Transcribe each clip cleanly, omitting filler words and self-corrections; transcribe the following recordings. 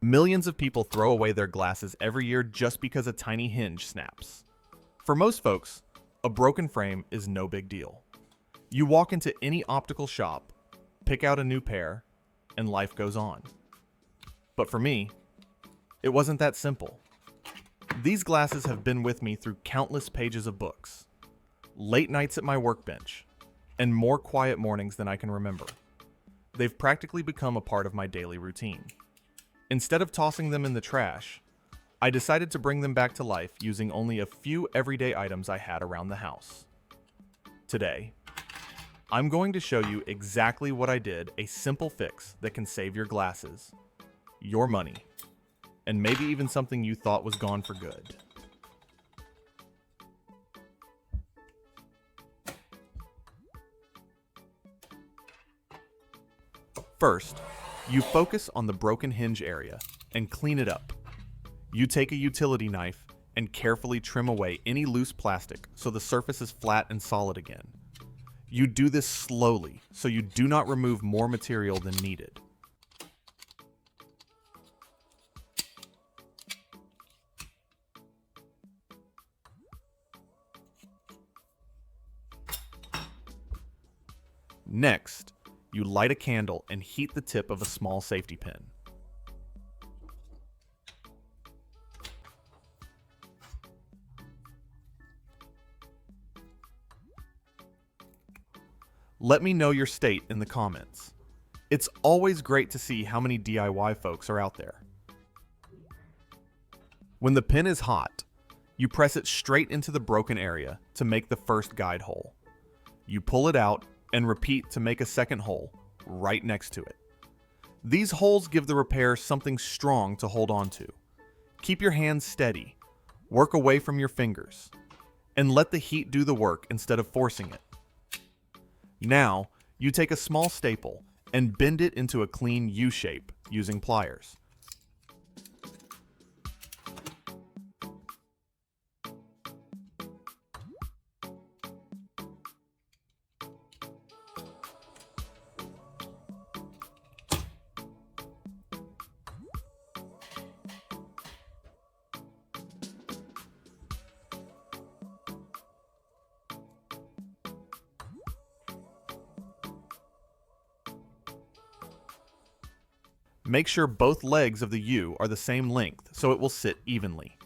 Millions of people throw away their glasses every year just because a tiny hinge snaps. For most folks, a broken frame is no big deal. You walk into any optical shop, pick out a new pair, and life goes on. But for me, it wasn't that simple. These glasses have been with me through countless pages of books, late nights at my workbench, and more quiet mornings than I can remember. They've practically become a part of my daily routine. Instead of tossing them in the trash, I decided to bring them back to life using only a few everyday items I had around the house. Today, I'm going to show you exactly what I did, a simple fix that can save your glasses, your money, and maybe even something you thought was gone for good. First, you focus on the broken hinge area and clean it up. You take a utility knife and carefully trim away any loose plastic so the surface is flat and solid again. You do this slowly so you do not remove more material than needed. Next, you light a candle and heat the tip of a small safety pin. Let me know your state in the comments. It's always great to see how many DIY folks are out there. When the pin is hot, you press it straight into the broken area to make the first guide hole. You pull it out and repeat to make a second hole right next to it. These holes give the repair something strong to hold on to. Keep your hands steady, work away from your fingers, and let the heat do the work instead of forcing it. Now, you take a small staple and bend it into a clean U shape using pliers. Make sure both legs of the U are the same length so it will sit evenly.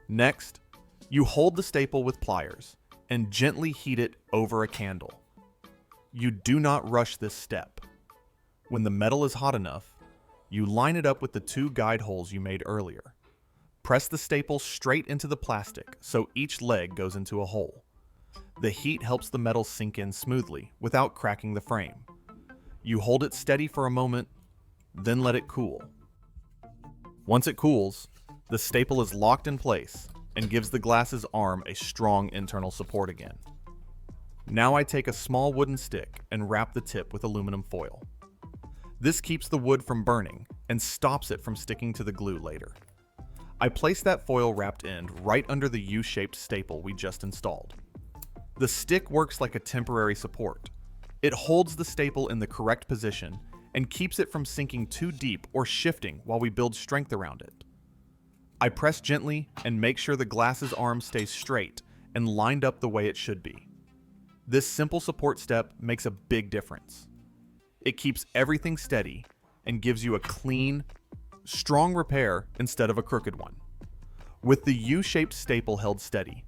Next, you hold the staple with pliers and gently heat it over a candle. You do not rush this step. When the metal is hot enough, you line it up with the two guide holes you made earlier. Press the staple straight into the plastic so each leg goes into a hole. The heat helps the metal sink in smoothly without cracking the frame. You hold it steady for a moment, then let it cool. Once it cools, the staple is locked in place and gives the glass's arm a strong internal support again. Now I take a small wooden stick and wrap the tip with aluminum foil. This keeps the wood from burning and stops it from sticking to the glue later. I place that foil wrapped end right under the U-shaped staple we just installed. The stick works like a temporary support. It holds the staple in the correct position and keeps it from sinking too deep or shifting while we build strength around it. I press gently and make sure the glass's arm stays straight and lined up the way it should be. This simple support step makes a big difference. It keeps everything steady and gives you a clean, strong repair instead of a crooked one. With the U-shaped staple held steady,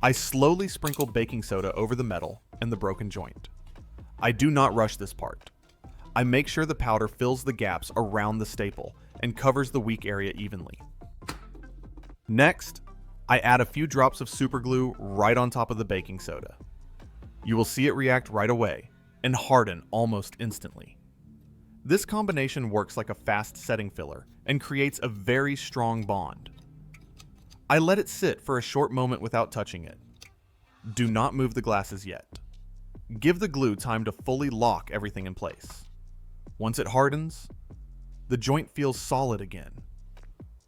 I slowly sprinkle baking soda over the metal and the broken joint. I do not rush this part. I make sure the powder fills the gaps around the staple and covers the weak area evenly. Next, I add a few drops of superglue right on top of the baking soda. You will see it react right away and harden almost instantly. This combination works like a fast setting filler and creates a very strong bond. I let it sit for a short moment without touching it. Do not move the glasses yet. Give the glue time to fully lock everything in place. Once it hardens, the joint feels solid again,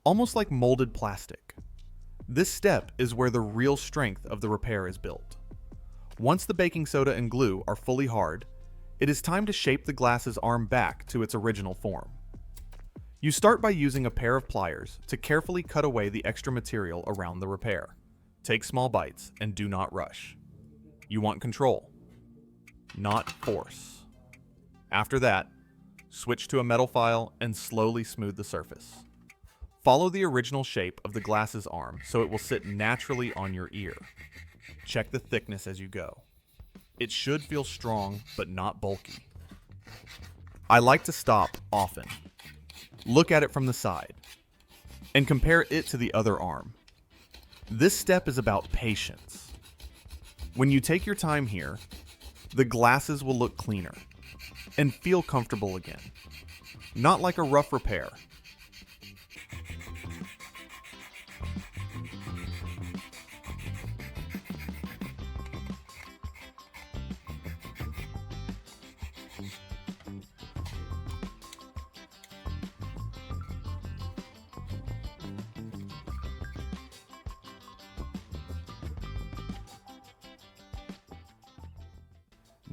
almost like molded plastic. This step is where the real strength of the repair is built. Once the baking soda and glue are fully hard, it is time to shape the glass's arm back to its original form. You start by using a pair of pliers to carefully cut away the extra material around the repair. Take small bites and do not rush. You want control, not force. After that, switch to a metal file and slowly smooth the surface. Follow the original shape of the glass's arm so it will sit naturally on your ear. Check the thickness as you go. It should feel strong, but not bulky. I like to stop often. Look at it from the side and compare it to the other arm. This step is about patience. When you take your time here, the glasses will look cleaner and feel comfortable again, not like a rough repair.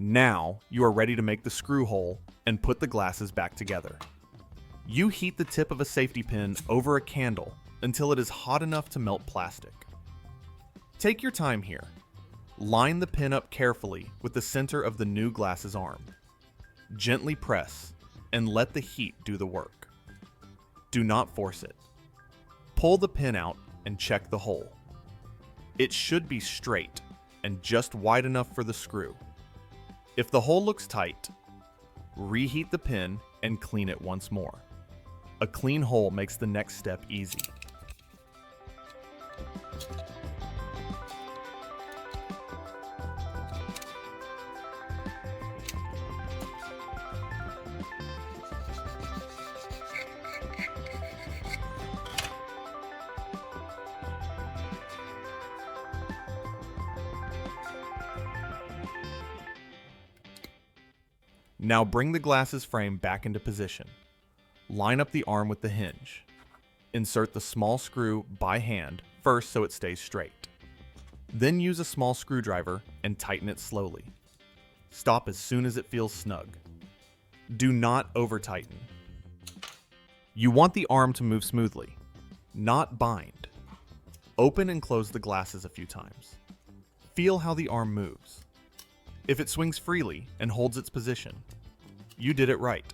Now, you are ready to make the screw hole and put the glasses back together. You heat the tip of a safety pin over a candle until it is hot enough to melt plastic. Take your time here. Line the pin up carefully with the center of the new glass's arm. Gently press and let the heat do the work. Do not force it. Pull the pin out and check the hole. It should be straight and just wide enough for the screw. If the hole looks tight, reheat the pin and clean it once more. A clean hole makes the next step easy. Now bring the glasses frame back into position. Line up the arm with the hinge. Insert the small screw by hand first so it stays straight. Then use a small screwdriver and tighten it slowly. Stop as soon as it feels snug. Do not over-tighten. You want the arm to move smoothly, not bind. Open and close the glasses a few times. Feel how the arm moves. If it swings freely and holds its position, you did it right.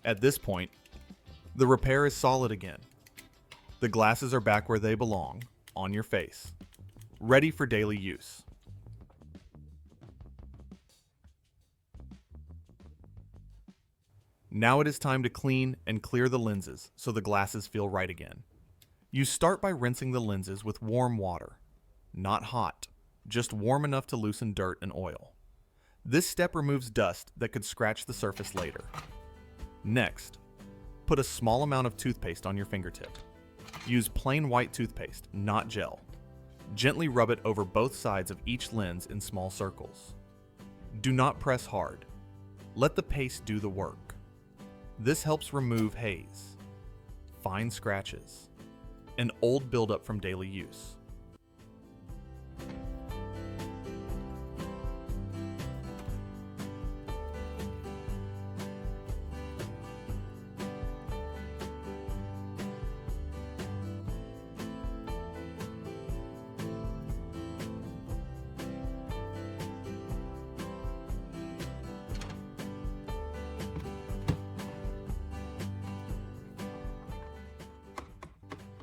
At this point, the repair is solid again. The glasses are back where they belong, on your face, ready for daily use. Now it is time to clean and clear the lenses so the glasses feel right again. You start by rinsing the lenses with warm water, not hot, just warm enough to loosen dirt and oil. This step removes dust that could scratch the surface later. Next, put a small amount of toothpaste on your fingertip. Use plain white toothpaste, not gel. Gently rub it over both sides of each lens in small circles. Do not press hard. Let the paste do the work. This helps remove haze, fine scratches, and old buildup from daily use.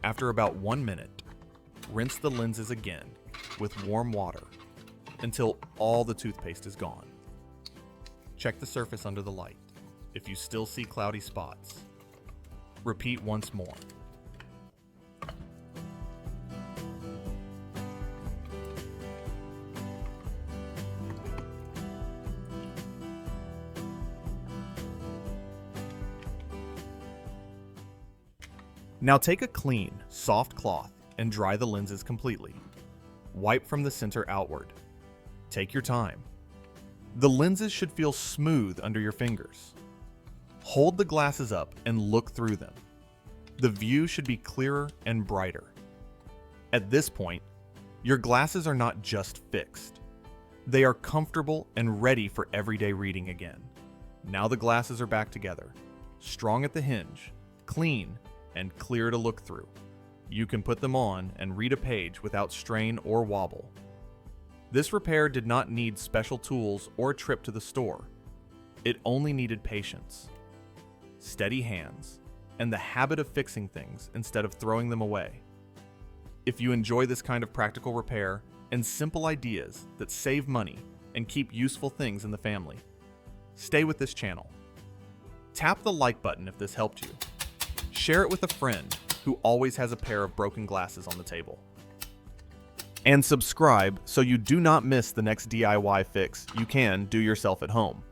After about 1 minute, rinse the lenses again with warm water until all the toothpaste is gone. Check the surface under the light. If you still see cloudy spots, repeat once more. Now take a clean, soft cloth and dry the lenses completely. Wipe from the center outward. Take your time. The lenses should feel smooth under your fingers. Hold the glasses up and look through them. The view should be clearer and brighter. At this point, your glasses are not just fixed. They are comfortable and ready for everyday reading again. Now the glasses are back together, strong at the hinge, clean, and clear to look through. You can put them on and read a page without strain or wobble. This repair did not need special tools or a trip to the store. It only needed patience, steady hands, and the habit of fixing things instead of throwing them away. If you enjoy this kind of practical repair and simple ideas that save money and keep useful things in the family, stay with this channel. Tap the like button if this helped you. Share it with a friend who always has a pair of broken glasses on the table. And subscribe so you do not miss the next DIY fix you can do yourself at home.